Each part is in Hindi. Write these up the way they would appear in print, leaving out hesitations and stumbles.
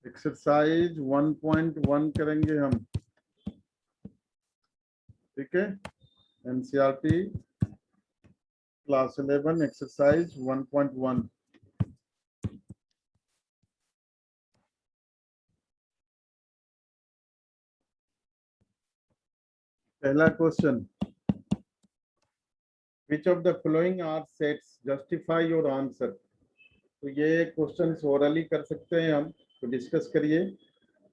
एक्सरसाइज 1.1 करेंगे हम, ठीक है। NCERT class 11 exercise 1.1। पहला question, which of the following are sets, justify your answer. तो ये क्वेश्चन ओरली कर सकते हैं हम, तो डिस्कस करिए।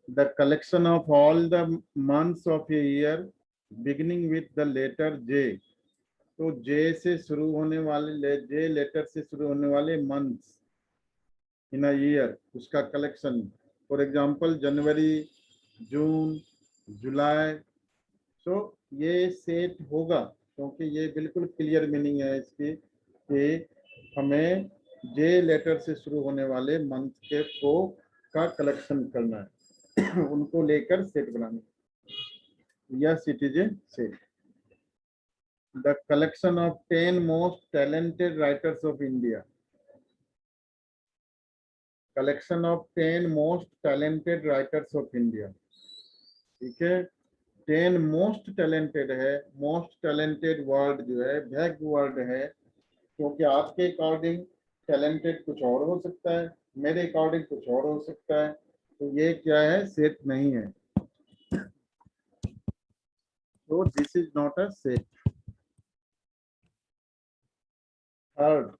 The collection of all the months of a year beginning with the letter J. तो जे से शुरू होने वाले, जे लेटर से शुरू होने वाले मंथ्स इन अ ईयर, उसका कलेक्शन। फॉर एग्जांपल जनवरी, जून, जुलाई। सो ये सेट होगा, क्योंकि ये बिल्कुल क्लियर मीनिंग है इसकी कि हमें जे लेटर से शुरू होने वाले मंथ के को का कलेक्शन करना है उनको लेकर set banana. Yes, it is a set. The collection of 10 most talented writers of India. Collection of 10 most talented writers of India, ठीक है। 10 मोस्ट टैलेंटेड है। मोस्ट टैलेंटेड वर्ड जो है वैग वर्ड है, क्योंकि आपके अकॉर्डिंग टैलेंटेड कुछ और हो सकता है, मेरे अकॉर्डिंग कुछ और हो सकता है। तो ये क्या है, सेट नहीं है। तो this is not a set. Third,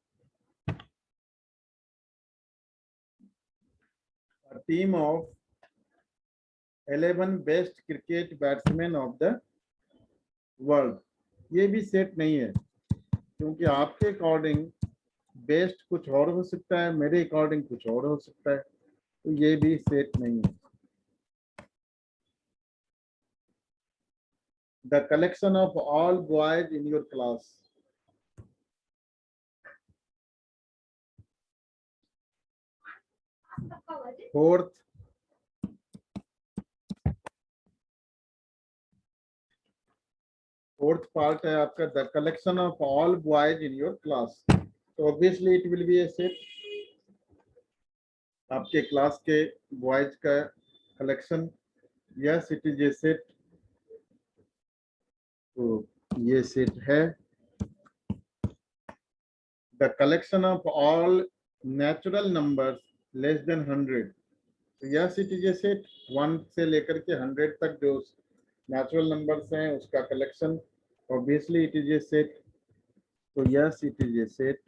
a team of 11 best cricket batsman of the world. ये भी सेट नहीं है, क्योंकि आपके अकॉर्डिंग बेस्ट कुछ और हो सकता है, मेरे अकॉर्डिंग कुछ और हो सकता है। तो ये भी सेट नहीं है। The collection of all boys in your class. Fourth, fourth part है आपका, the collection of all boys in your class. तो obviously it will be a set. आपके क्लास के बॉयज का collection, yes it is a set. तो ये सेट है। The collection of all natural numbers less than 100। तो yes it is a set. 1 से लेकर के 100 तक जो नेचुरल नंबर्स हैं उसका collection, obviously it is a set. तो yes it is a set.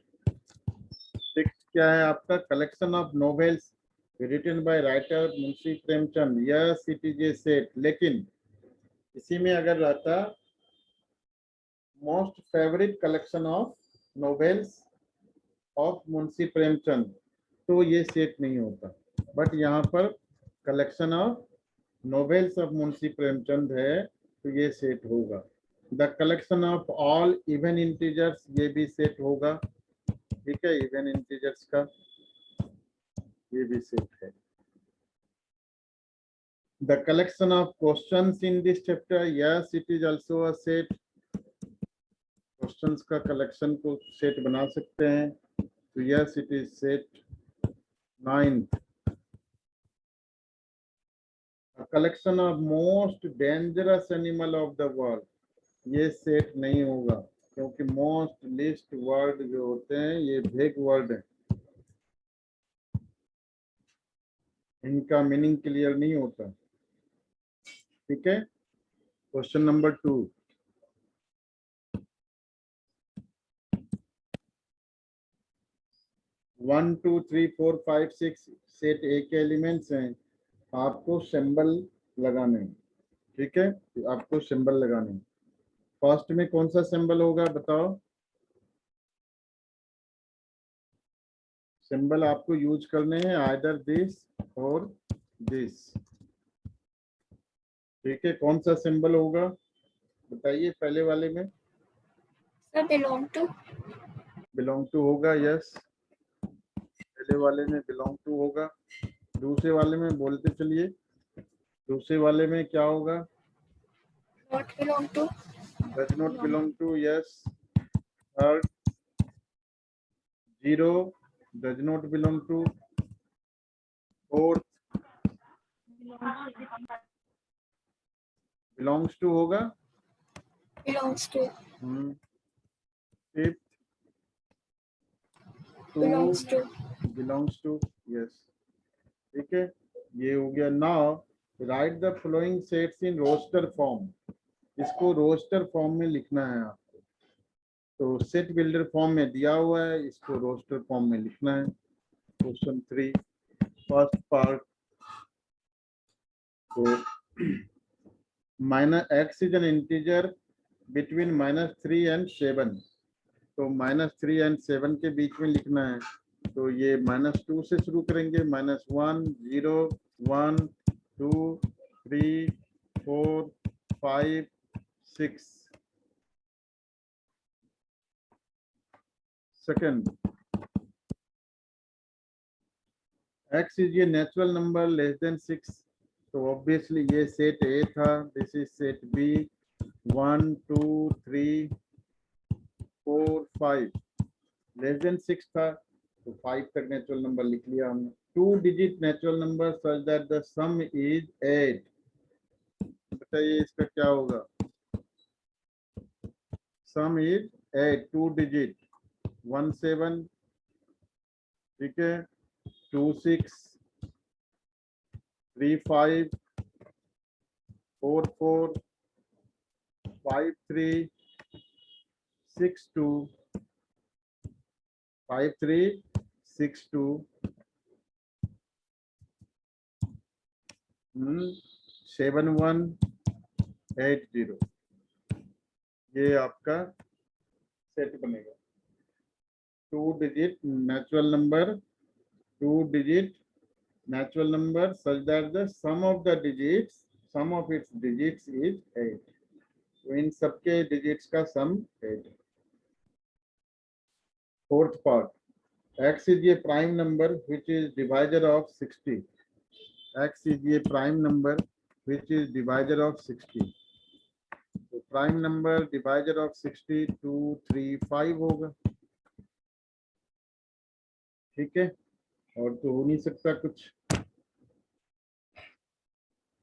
Sixth क्या है आपका, collection of novels written by writer Munshi Premchand. Yes it is a set. लेकिन इसी में अगर रहता most favourite collection of novels of Munshi Premchand, तो ये सेट नहीं होता। बट यहाँ पर collection of novels of Munshi Premchand है, तो ये सेट होगा। The collection of all even integers, ये भी सेट होगा, ठीक है। इवन इंटीजर्स का ये भी सेट है। The collection of questions in this chapter, yes it is also a set. Questions का कलेक्शन को सेट बना सकते हैं, तो yes it is set. Ninth, collection of most dangerous animal of the world. ये सेट नहीं होगा, क्योंकि मोस्ट लिस्ट वर्ड जो होते हैं ये वेग वर्ड है, इनका मीनिंग क्लियर नहीं होता, ठीक है। क्वेश्चन नंबर 2, 1 2 3 4 5 6 सेट ए के एलिमेंट्स हैं। आपको सिंबल लगाने हैं, ठीक है। आपको सिंबल लगाने हैं। फर्स्ट में कौन सा सिंबल होगा बताओ। सिंबल आपको यूज करने हैं आइदर दिस और दिस, ठीक है। कौन सा सिंबल होगा बताइए। पहले वाले में सर बिलोंग टू होगा, यस। पहले वाले में बिलोंग टू होगा। दूसरे वाले में बोलते चलिए, दूसरे वाले में क्या होगा, not belong to, does not belong to, yes. Third, zero, does not belong to. Fourth, belongs to होगा, belongs to, fifth too belongs to, belongs to, yes, ठीक है, ये हो गया। Now write the following sets in roster form, इसको रोस्टर फॉर्म में लिखना है आपको। तो सेट बिल्डर फॉर्म में दिया हुआ है, इसको रोस्टर फॉर्म में लिखना है। क्वेश्चन 3 फर्स्ट पार्ट, तो minus x is an integer between -3 and 7, तो -3 and 7 के बीच में लिखना है। तो ये -2 से शुरू करेंगे, -1 0 1 2 3 4 5 6। सेकंड, x इज ये नेचुरल नंबर लेस देन 6, तो ऑब्वियसली ये सेट ए था, this is set B. 1 2 3 4 5 less than 6 था, तो 5 तक नेचुरल नंबर लिख लिया हमने। 2 digit natural number such that the some is 8, बताइए इसका क्या होगा। सम इज 8, 2 डिजिट, 1 7, ठीक है, 2 6 3 5 4 4 5 3 6 2 5 3 6 2 7 1 8 0, ये आपका सेट बनेगा। 2 digit natural number, 2 digit natural number such that the sum of its digits is 8, तो इन सबके digits का sum 8। Fourth part, x is a prime number which is divisor of 60, x is a prime number which is divisor of 60, तो prime number divisor of 60 2 3 5 होगा, ठीक है, और तो हो नहीं सकता कुछ।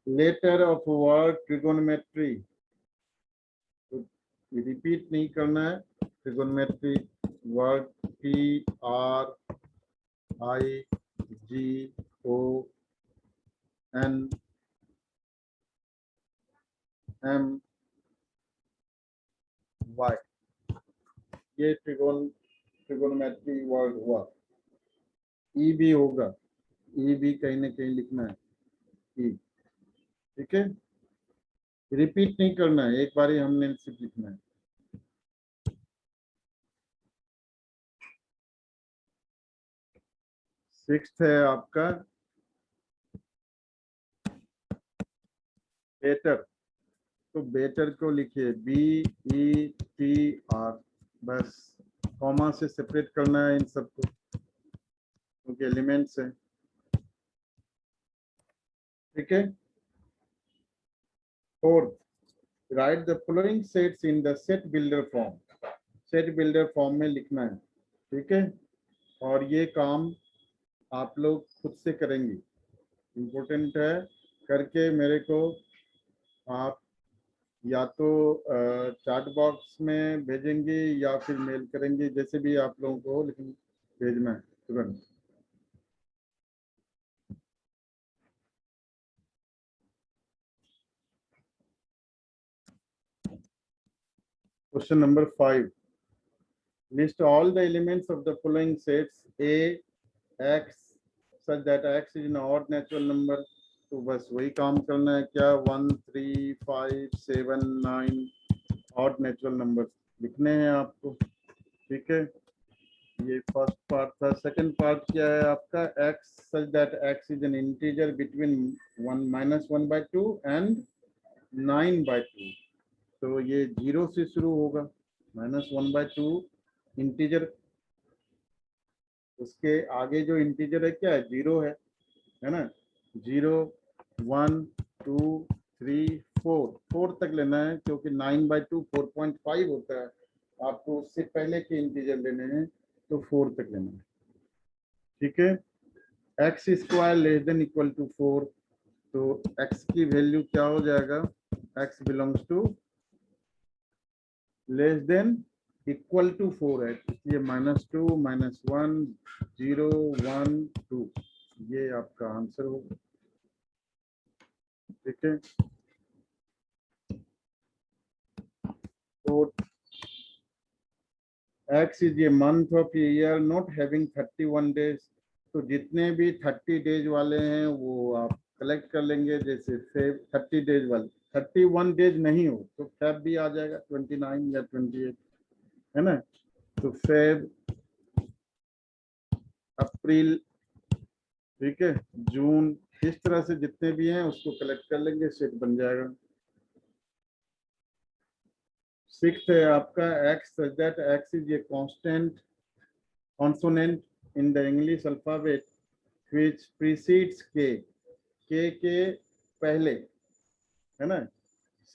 लेटर ऑफ वर्ड ट्रिगोनोमेट्री, तो रिपीट नहीं करना है। ट्रिगोनोमेट्री वर्ड TRIGONMY, ये ट्रिगोनोमेट्री वर्ड हुआ। ई भी होगा, ई भी कहीं ना कहीं लिखना है, ई, ठीक है, रिपीट नहीं करना है, एक बार ही हमने सिर्फ लिखना है। सिक्स्थ है आपका बेटर, तो बेटर को लिखिए BETR, बस कॉमा से सेपरेट करना है इन सबको क्योंकि एलिमेंट्स है, ठीक है। Fourth, right the following sets in the set builder form, set builder form में लिखना है, ठीक है, और ये काम आप लोग खुद से करेंगे, इम्पोर्टेंट है, करके मेरे को आप या तो चैट बॉक्स में भेजेंगे या फिर मेल करेंगे, जैसे भी आप लोगों को, लेकिन भेजना है तुरंत। Question number 5, list all the elements of the following sets A x such that x is an odd natural number, तो बस वही काम करना है, क्या 1 3 5 7 9 ऑड नेचुरल नंबर लिखने हैं आपको, ठीक है, ये फर्स्ट पार्ट था। सेकंड पार्ट क्या है आपका, x such that x is an integer between -1/2 and 9/2, तो ये 0 से शुरू होगा, -1/2 इंटीजर, उसके आगे जो इंटीजर है क्या है, 0 है ना, 0 1 2 3 4 तक लेना है, क्योंकि 9/2 4.5 होता है, आपको उससे पहले के इंटीजर लेने हैं, तो 4 तक लेना है, ठीक है। x² less than equal to 4, तो x की वैल्यू क्या हो जाएगा, x belongs to less than equal to 4 है, इसलिए -2 -1 0 1 2 ये आपका आंसर होगा। ठीक है, तो X is a month of a year not having 31 days, तो जितने भी 30 डेज वाले हैं वो आप कलेक्ट कर लेंगे। जैसे फेब 30 डेज वाले, 31 डेज नहीं हो तो फेब भी आ जाएगा 29 या 28, है ना। तो फेब, अप्रैल, ठीक है, जून, इस तरह से जितने भी हैं उसको कलेक्ट कर लेंगे, सेट बन जाएगा। सिक्स्थ है आपका x such that x is a consonant in the English alphabet which precedes k, के पहले, है ना,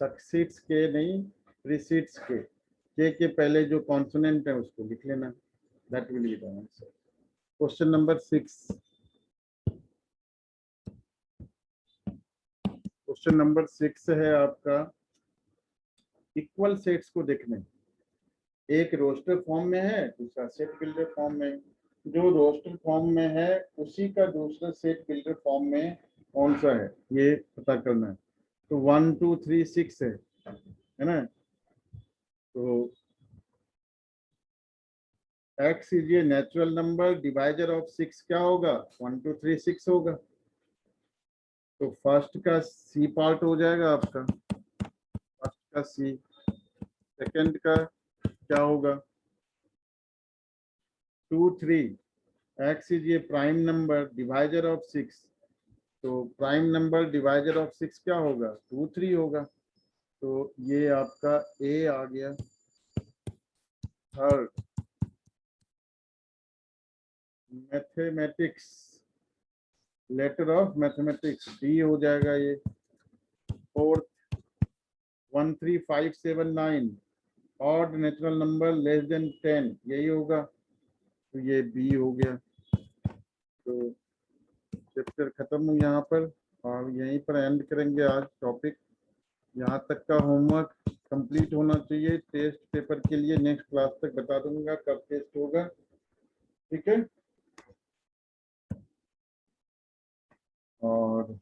सक्सीड्स के नहीं, प्रीसीड्स के पहले जो कॉन्सोनेंट है उसको लिख लेना, that will be the answer. Question number 6, question number 6 है आपका इक्वल सेट्स को देखने। एक रोस्टर फॉर्म में है, दूसरा सेट बिल्डर फॉर्म में। जो रोस्टर फॉर्म में है उसी का दूसरा सेट बिल्डर फॉर्म में कौन सा है ये पता करना है। तो 1 2 3 6 है ना। तो x इज ये नेचुरल नंबर, डिवाइजर ऑफ 6 क्या होगा, 1 2 3 6 होगा। तो फर्स्ट का सी पार्ट हो जाएगा आपका, फर्स्ट का सी। सेकंड का क्या होगा, 2 3, x इज ये प्राइम नंबर, डिवाइजर ऑफ 6, तो प्राइम नंबर डिवाइजर ऑफ 6 क्या होगा, 2 3 होगा। तो ये आपका ए आ गया। Third, mathematics, letter of mathematics, D हो जाएगा ये। Fourth, 1 3 5 7 9, odd natural number less than 10, यही होगा, तो ये बी हो गया। तो चैप्टर खत्म यहाँ पर, और यहीं पर एंड करेंगे आज टॉपिक। यहाँ तक का होमवर्क कंप्लीट होना चाहिए टेस्ट पेपर के लिए। नेक्स्ट क्लास तक बता दूंगा कब टेस्ट होगा, ठीक है। और